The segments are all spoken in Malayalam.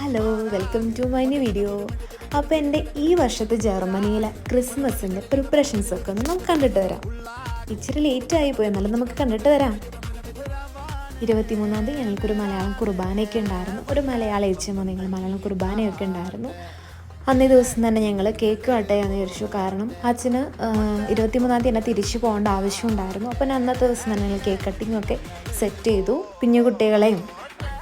Hello, welcome to my new video. അപ്പോൾ എൻ്റെ ഈ വർഷത്തെ ജർമ്മനിയിലെ ക്രിസ്മസിൻ്റെ പ്രിപ്പറേഷൻസൊക്കെ ഒന്ന് നമുക്ക് കണ്ടിട്ട് വരാം. ഇച്ചിരി ലേറ്റായി പോയി, എന്നാലും നമുക്ക് കണ്ടിട്ട് വരാം. 23-ാം തീയതി ഞങ്ങൾക്കൊരു മലയാളം കുർബാനയൊക്കെ ഉണ്ടായിരുന്നു. ഒരു മലയാളം എഴുതുമ്പോൾ നിങ്ങൾ മലയാളം കുർബാനയൊക്കെ ഉണ്ടായിരുന്നു. അന്നേ ദിവസം തന്നെ ഞങ്ങൾ കേക്ക് കട്ട് ചെയ്യാമെന്ന് വിചാരിച്ചു. കാരണം അച്ഛന് 23-ാം തീയതി തന്നെ തിരിച്ചു പോകേണ്ട ആവശ്യമുണ്ടായിരുന്നു. അപ്പം അന്നത്തെ ദിവസം തന്നെ ഞങ്ങൾ കേക്ക് കട്ടിങ്ങൊക്കെ സെറ്റ് ചെയ്തു. കുഞ്ഞു കുട്ടികളെയും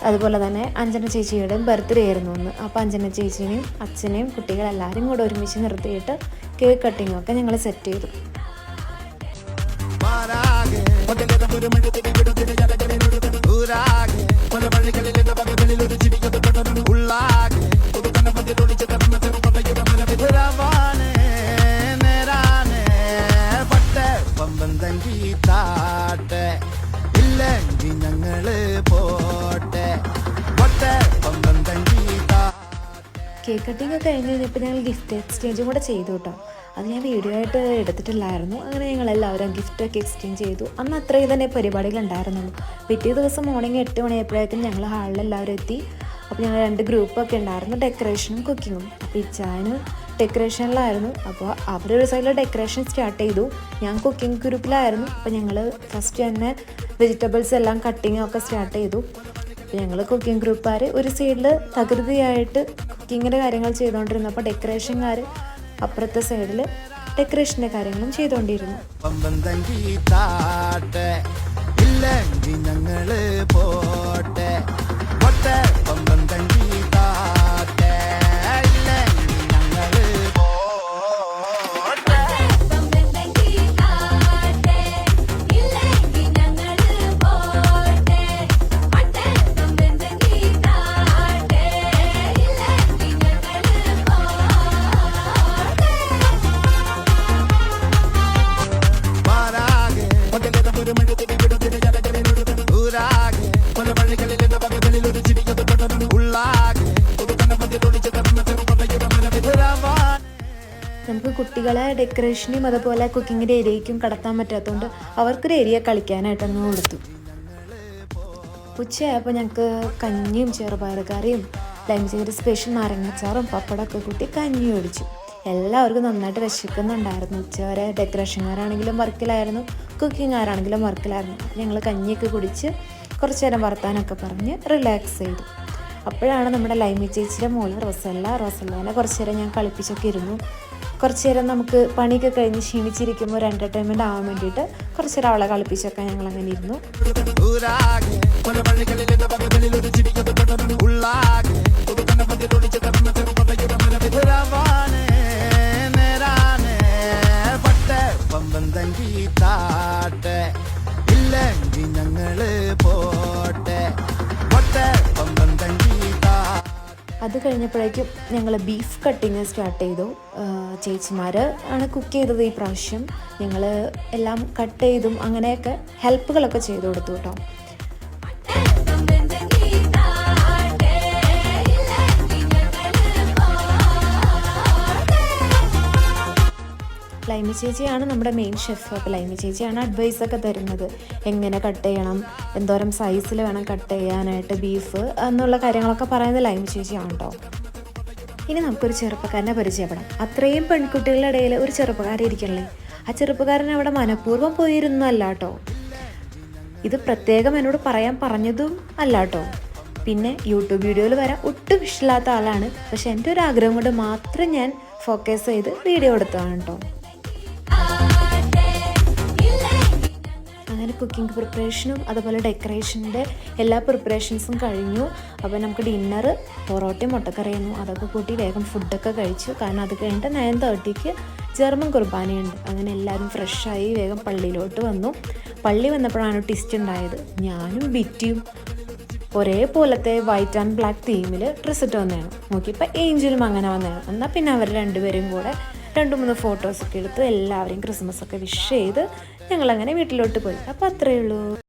അതുപോലെ തന്നെ അഞ്ജന ചേച്ചിയുടെയും ബർത്ത്ഡേ ആയിരുന്നു ഒന്ന്. അപ്പോൾ അഞ്ജന ചേച്ചീനെയും അച്ഛനെയും കുട്ടികളെല്ലാവരും കൂടെ ഒരുമിച്ച് നിർത്തിയിട്ട് കേക്ക് കട്ടിങ്ങൊക്കെ ഞങ്ങൾ സെറ്റ് ചെയ്തു. കേക്ക് കട്ടിങ് ഒക്കെ കഴിഞ്ഞ് കഴിഞ്ഞപ്പോൾ ഞങ്ങൾ ഗിഫ്റ്റ് എക്സ്ചേഞ്ചും കൂടെ ചെയ്തു കേട്ടോ. അത് ഞാൻ വീഡിയോ ആയിട്ട് എടുത്തിട്ടില്ലായിരുന്നു. അങ്ങനെ ഞങ്ങളെല്ലാവരും ഗിഫ്റ്റൊക്കെ എക്സ്ചേഞ്ച് ചെയ്തു. അന്ന് അത്രയും തന്നെ പരിപാടികളുണ്ടായിരുന്നുള്ളൂ. പിറ്റേ ദിവസം മോർണിംഗ് 8 മണിയായപ്പോഴേക്കും ഞങ്ങൾ ഹാളിലെല്ലാവരും എത്തി. അപ്പോൾ ഞങ്ങൾ 2 ഗ്രൂപ്പൊക്കെ ഉണ്ടായിരുന്നു, ഡെക്കറേഷനും കുക്കിങ്ങും. അപ്പോൾ ഇച്ചാന് ഡെക്കറേഷനിലായിരുന്നു. അപ്പോൾ അവരൊരു സൈഡിൽ ഡെക്കറേഷൻ സ്റ്റാർട്ട് ചെയ്തു, ഞാൻ കുക്കിംഗ് ഗ്രൂപ്പിലായിരുന്നു. അപ്പോൾ ഞങ്ങൾ ഫസ്റ്റ് തന്നെ വെജിറ്റബിൾസ് എല്ലാം കട്ടിങ്ങൊക്കെ സ്റ്റാർട്ട് ചെയ്തു. അപ്പോൾ ഞങ്ങൾ കുക്കിംഗ് ഗ്രൂപ്പുകാർ ഒരു സൈഡിൽ തകൃതിയായിട്ട് കുക്കിങ്ങിൻ്റെ കാര്യങ്ങൾ ചെയ്തുകൊണ്ടിരുന്നപ്പോൾ ഡെക്കറേഷൻകാർ അപ്പുറത്തെ സൈഡിൽ ഡെക്കറേഷൻ്റെ കാര്യങ്ങളും ചെയ്തുകൊണ്ടിരുന്നു. നമുക്ക് കുട്ടികളെ ഡെക്കറേഷനും അതുപോലെ കുക്കിങ്ങിൻ്റെ ഏരിയയ്ക്കും കടത്താൻ പറ്റാത്തതുകൊണ്ട് അവർക്കൊരു ഏരിയ കളിക്കാനായിട്ടങ്ങ് കൊടുത്തു. ഉച്ചയായപ്പോൾ ഞങ്ങൾക്ക് കഞ്ഞിയും ചെറുപയർ കറിയും ലഞ്ചിൻ്റെ സ്പെഷ്യൽ നാരങ്ങാച്ചാറും പപ്പടമൊക്കെ കൂട്ടി കഞ്ഞി ഒഴിച്ചു. എല്ലാവർക്കും നന്നായിട്ട് വിശക്കുന്നുണ്ടായിരുന്നു. ഉച്ചവരെ ഡെക്കറേഷൻകാരാണെങ്കിലും വർക്കിലായിരുന്നു, കുക്കിങ്ങുകാരാണെങ്കിലും വർക്കിലായിരുന്നു. ഞങ്ങൾ കഞ്ഞിയൊക്കെ കുടിച്ച് കുറച്ച് നേരം വർത്താനൊക്കെ പറഞ്ഞ് റിലാക്സ് ചെയ്തു. അപ്പോഴാണ് നമ്മുടെ ലൈമി ചേച്ചിയുടെ മോള് റോസല്ലേനെ കുറച്ച് നേരം ഞാൻ കളിപ്പിച്ചൊക്കെ ഇരുന്നു. കുറച്ച് നേരം നമുക്ക് പണിയൊക്കെ കഴിഞ്ഞ് ക്ഷീണിച്ചിരിക്കുമ്പോൾ ഒരു എൻ്റർടൈൻമെൻറ്റ് ആവാൻ വേണ്ടിയിട്ട് കുറച്ച് നേരം അവളെ കളിപ്പിച്ചൊക്കെ ഞങ്ങൾ അങ്ങനെ ഇരുന്നു. അത് കഴിഞ്ഞപ്പോഴേക്കും ഞങ്ങൾ ബീഫ് കട്ടിങ് സ്റ്റാർട്ട് ചെയ്തു. ചേച്ചിമാർ ആണ് കുക്ക് ചെയ്തത് ഈ പ്രാവശ്യം. ഞങ്ങൾ എല്ലാം കട്ട് ചെയ്തും അങ്ങനെയൊക്കെ ഹെൽപ്പുകളൊക്കെ ചെയ്തു കൊടുത്തു കേട്ടോ. ലൈമി ചേച്ചിയാണ് നമ്മുടെ മെയിൻ ഷെഫ്. അപ്പോൾ ലൈമി ചേച്ചിയാണ് അഡ്വൈസൊക്കെ തരുന്നത്, എങ്ങനെ കട്ട് ചെയ്യണം, എന്തോരം സൈസിൽ വേണം കട്ട് ചെയ്യാനായിട്ട് ബീഫ് എന്നുള്ള കാര്യങ്ങളൊക്കെ പറയുന്നത് ലൈമി ചേച്ചിയാണ് കേട്ടോ. ഇനി നമുക്കൊരു ചെറുപ്പക്കാരനെ പരിചയപ്പെടാം. അത്രയും പെൺകുട്ടികളുടെ ഇടയിൽ ഒരു ചെറുപ്പക്കാരൻ ഇരിക്കണല്ലേ. ആ ചെറുപ്പക്കാരൻ അവിടെ മനഃപൂർവ്വം പോയിരുന്നല്ല കേട്ടോ. ഇത് പ്രത്യേകം എന്നോട് പറഞ്ഞതും അല്ല കേട്ടോ. പിന്നെ യൂട്യൂബ് വീഡിയോയിൽ വരാൻ ഒട്ടും ഇഷ്ടമില്ലാത്ത ആളാണ്. പക്ഷെ എൻ്റെ ഒരു ആഗ്രഹം കൊണ്ട് മാത്രം ഞാൻ ഫോക്കസ് ചെയ്ത് വീഡിയോ എടുത്തതാണ് കേട്ടോ. അങ്ങനെ കുക്കിംഗ് പ്രിപ്പറേഷനും അതുപോലെ ഡെക്കറേഷൻ്റെ എല്ലാ പ്രിപ്പറേഷൻസും കഴിഞ്ഞു. അപ്പോൾ നമുക്ക് ഡിന്നർ പൊറോട്ടയും മുട്ടക്കറിയായിരുന്നു. അതൊക്കെ കൂട്ടി വേഗം ഫുഡൊക്കെ കഴിച്ചു. കാരണം അത് കഴിഞ്ഞിട്ട് 9:30 ജർമ്മൻ കുർബാനയുണ്ട്. അങ്ങനെ എല്ലാവരും ഫ്രഷായി വേഗം പള്ളിയിലോട്ട് വന്നു. പള്ളി വന്നപ്പോഴാണ് ട്വിസ്റ്റ് ഉണ്ടായത്. ഞാനും ബിറ്റിയും ഒരേപോലത്തെ വൈറ്റ് ആൻഡ് ബ്ലാക്ക് തീമിൽ ഡ്രസ്സ് ഇട്ട് വന്നതാണ്. നോക്കിയപ്പോൾ ഏഞ്ചലും അങ്ങനെ വന്നതാണ്. എന്നാൽ പിന്നെ അവർ രണ്ടുപേരും കൂടെ 2-3 ഫോട്ടോസൊക്കെ എടുത്ത് എല്ലാവരെയും ക്രിസ്മസൊക്കെ വിഷ് ചെയ്ത് ഞങ്ങളങ്ങനെ വീട്ടിലോട്ട് പോയി. അപ്പോൾ അത്രയേ ഉള്ളൂ.